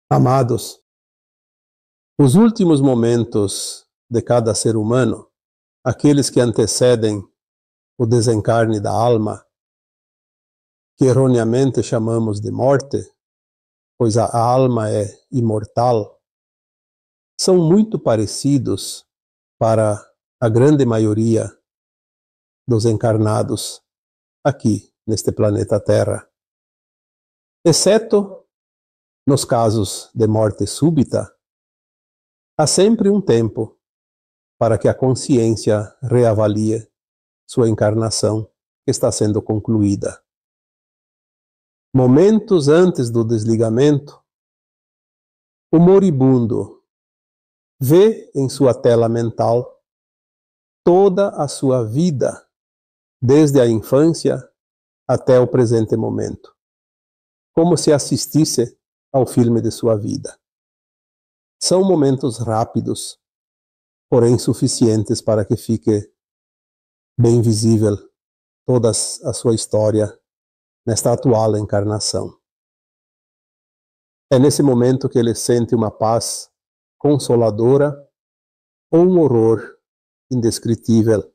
Amados, os últimos momentos de cada ser humano, aqueles que antecedem o desencarne da alma, que erroneamente chamamos de morte, pois a alma é imortal, são muito parecidos para a grande maioria dos encarnados aqui neste planeta Terra, exceto nos casos de morte súbita. Há sempre um tempo para que a consciência reavalie sua encarnação que está sendo concluída. Momentos antes do desligamento, o moribundo vê em sua tela mental toda a sua vida, desde a infância até o presente momento, como se assistisse ao filme de sua vida. São momentos rápidos, porém suficientes para que fique bem visível toda a sua história nesta atual encarnação. É nesse momento que ele sente uma paz consoladora ou um horror indescritível.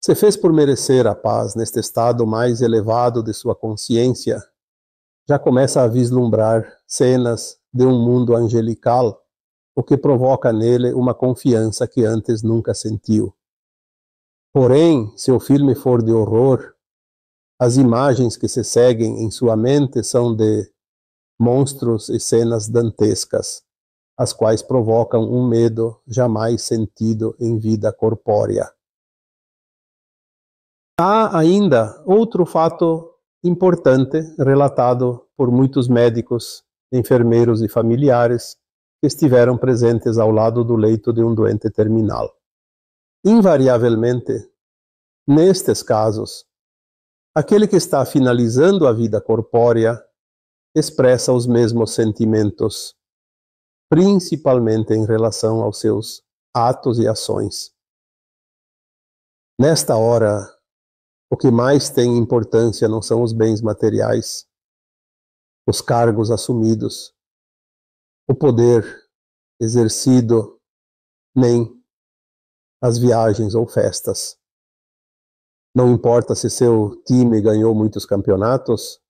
Se fez por merecer a paz neste estado mais elevado de sua consciência, já começa a vislumbrar cenas de um mundo angelical, o que provoca nele uma confiança que antes nunca sentiu. Porém, se o filme for de horror, as imagens que se seguem em sua mente são de monstros e cenas dantescas, as quais provocam um medo jamais sentido em vida corpórea. Há ainda outro fato importante relatado por muitos médicos, enfermeiros e familiares que estiveram presentes ao lado do leito de um doente terminal. Invariavelmente, nestes casos, aquele que está finalizando a vida corpórea expressa os mesmos sentimentos, principalmente em relação aos seus atos e ações. Nesta hora, o que mais tem importância não são os bens materiais, os cargos assumidos, o poder exercido, nem as viagens ou festas. Não importa se seu time ganhou muitos campeonatos,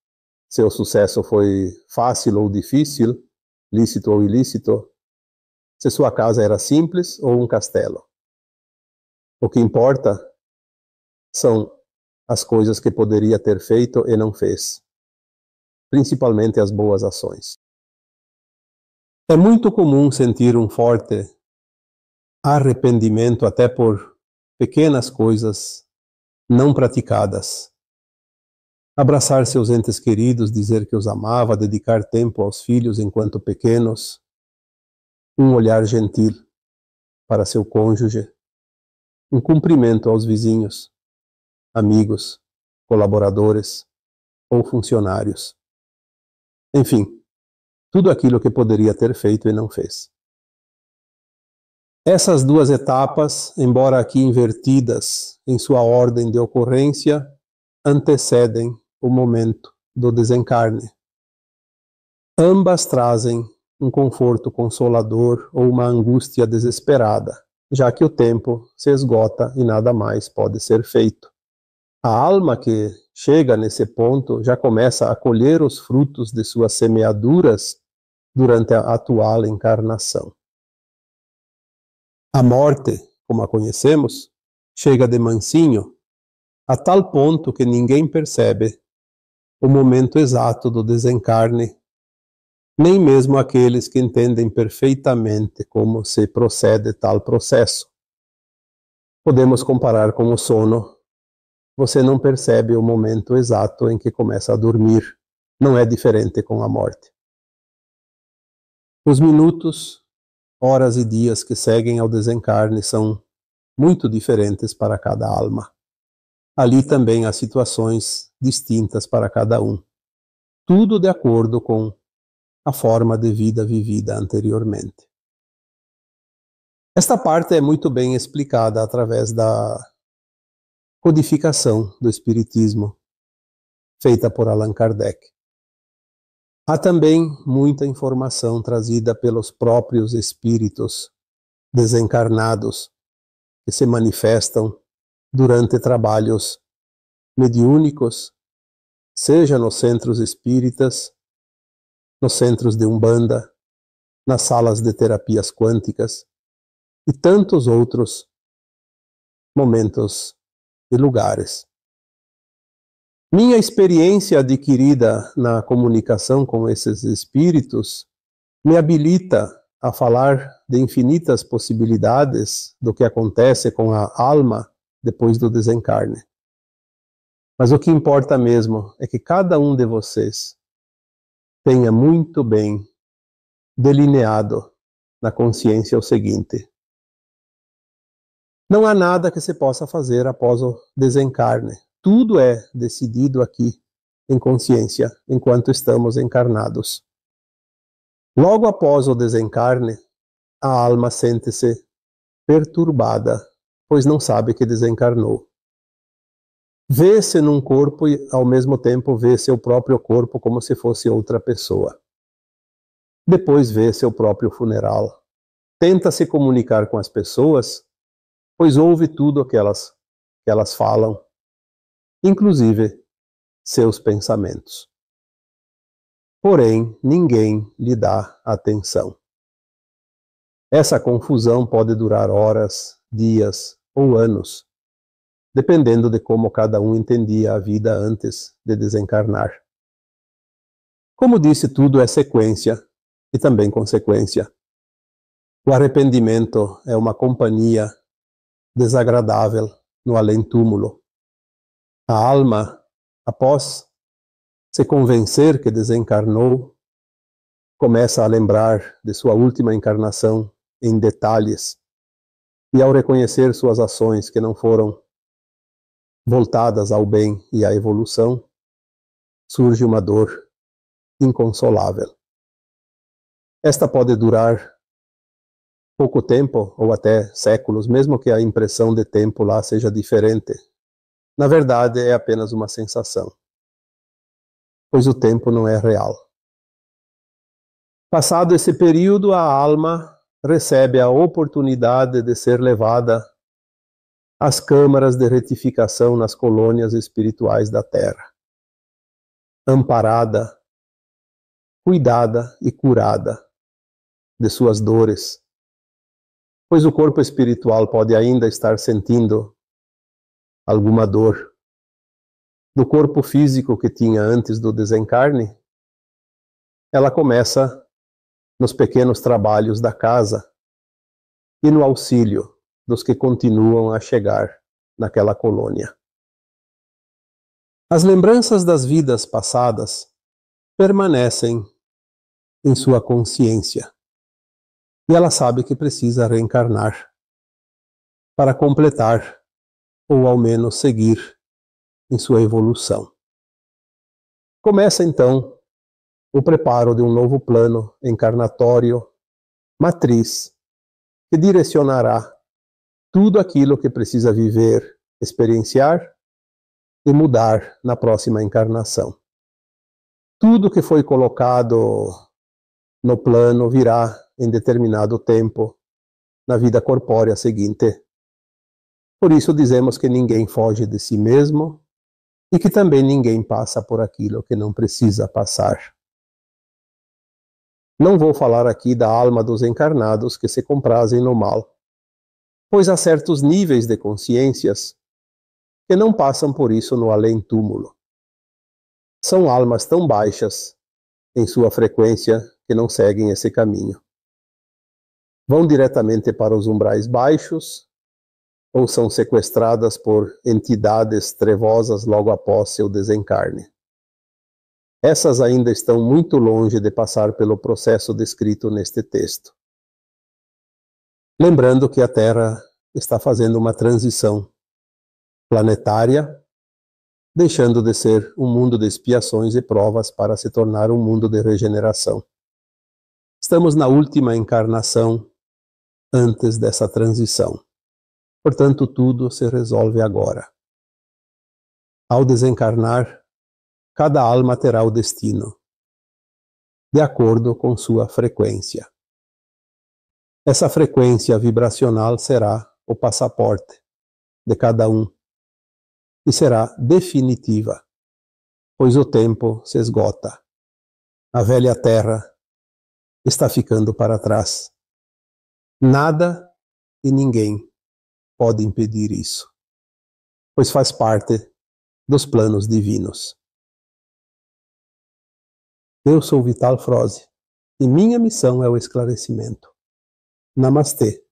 seu sucesso foi fácil ou difícil, lícito ou ilícito, se sua casa era simples ou um castelo. O que importa são as coisas que poderia ter feito e não fez, principalmente as boas ações. É muito comum sentir um forte arrependimento até por pequenas coisas não praticadas. Abraçar seus entes queridos, dizer que os amava, dedicar tempo aos filhos enquanto pequenos, um olhar gentil para seu cônjuge, um cumprimento aos vizinhos, amigos, colaboradores ou funcionários. Enfim, tudo aquilo que poderia ter feito e não fez. Essas duas etapas, embora aqui invertidas em sua ordem de ocorrência, antecedem o momento do desencarne. Ambas trazem um conforto consolador ou uma angústia desesperada, já que o tempo se esgota e nada mais pode ser feito. A alma que chega nesse ponto já começa a colher os frutos de suas semeaduras durante a atual encarnação. A morte, como a conhecemos, chega de mansinho, a tal ponto que ninguém percebe o momento exato do desencarne, nem mesmo aqueles que entendem perfeitamente como se procede tal processo. Podemos comparar com o sono. Você não percebe o momento exato em que começa a dormir. Não é diferente com a morte. Os minutos, horas e dias que seguem ao desencarne são muito diferentes para cada alma. Ali também há situações distintas para cada um. Tudo de acordo com a forma de vida vivida anteriormente. Esta parte é muito bem explicada através da codificação do Espiritismo, feita por Allan Kardec. Há também muita informação trazida pelos próprios espíritos desencarnados que se manifestam durante trabalhos mediúnicos, seja nos centros espíritas, nos centros de Umbanda, nas salas de terapias quânticas e tantos outros momentos e lugares. Minha experiência adquirida na comunicação com esses espíritos me habilita a falar de infinitas possibilidades do que acontece com a alma depois do desencarne. Mas o que importa mesmo é que cada um de vocês tenha muito bem delineado na consciência o seguinte: não há nada que se possa fazer após o desencarne. Tudo é decidido aqui em consciência, enquanto estamos encarnados. Logo após o desencarne, a alma sente-se perturbada, pois não sabe que desencarnou. Vê-se num corpo e, ao mesmo tempo, vê seu próprio corpo como se fosse outra pessoa. Depois vê seu próprio funeral. Tenta se comunicar com as pessoas, pois ouve tudo o que elas falam, inclusive seus pensamentos. Porém, ninguém lhe dá atenção. Essa confusão pode durar horas, dias ou anos, dependendo de como cada um entendia a vida antes de desencarnar. Como disse, tudo é sequência e também consequência. O arrependimento é uma companhia desagradável no além-túmulo. A alma, após se convencer que desencarnou, começa a lembrar de sua última encarnação em detalhes, e ao reconhecer suas ações que não foram voltadas ao bem e à evolução, surge uma dor inconsolável. Esta pode durar pouco tempo ou até séculos, mesmo que a impressão de tempo lá seja diferente. Na verdade, é apenas uma sensação, pois o tempo não é real. Passado esse período, a alma recebe a oportunidade de ser levada às câmaras de retificação nas colônias espirituais da Terra, amparada, cuidada e curada de suas dores, pois o corpo espiritual pode ainda estar sentindo alguma dor do corpo físico que tinha antes do desencarne. Ela começa nos pequenos trabalhos da casa e no auxílio dos que continuam a chegar naquela colônia. As lembranças das vidas passadas permanecem em sua consciência e ela sabe que precisa reencarnar para completar ou ao menos seguir em sua evolução. Começa então o preparo de um novo plano encarnatório, matriz, que direcionará tudo aquilo que precisa viver, experienciar e mudar na próxima encarnação. Tudo que foi colocado no plano virá em determinado tempo na vida corpórea seguinte. Por isso dizemos que ninguém foge de si mesmo e que também ninguém passa por aquilo que não precisa passar. Não vou falar aqui da alma dos encarnados que se comprazem no mal, pois há certos níveis de consciências que não passam por isso no além-túmulo. São almas tão baixas em sua frequência que não seguem esse caminho. Vão diretamente para os umbrais baixos ou são sequestradas por entidades trevosas logo após seu desencarne. Essas ainda estão muito longe de passar pelo processo descrito neste texto. Lembrando que a Terra está fazendo uma transição planetária, deixando de ser um mundo de expiações e provas para se tornar um mundo de regeneração. Estamos na última encarnação antes dessa transição. Portanto, tudo se resolve agora. Ao desencarnar, cada alma terá o destino de acordo com sua frequência. Essa frequência vibracional será o passaporte de cada um e será definitiva, pois o tempo se esgota. A velha Terra está ficando para trás. Nada e ninguém pode impedir isso, pois faz parte dos planos divinos. Eu sou Vital Froze e minha missão é o esclarecimento. Namastê.